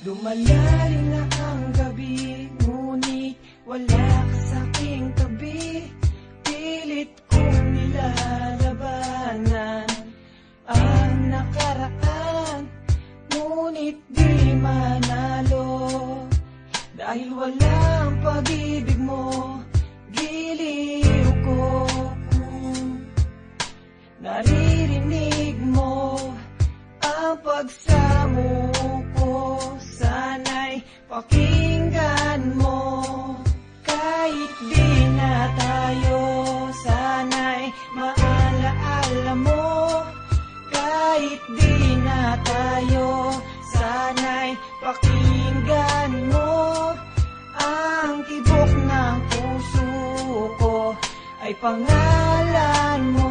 Lumalalim na ang gabi, ngunit wala ka sa'king tabi. Pilit kong nilalabanan ang nakaraan, ngunit di manalo. Dahil walang pag-ibig mo, giliw ko. Naririnig mo ang pagsamo ko, sana'y pakinggan mo. Kahit di na tayo, sana'y maalaala mo. Kahit di na tayo, sana'y pakinggan mo. Ang tibok ng puso ko ay pangalan mo.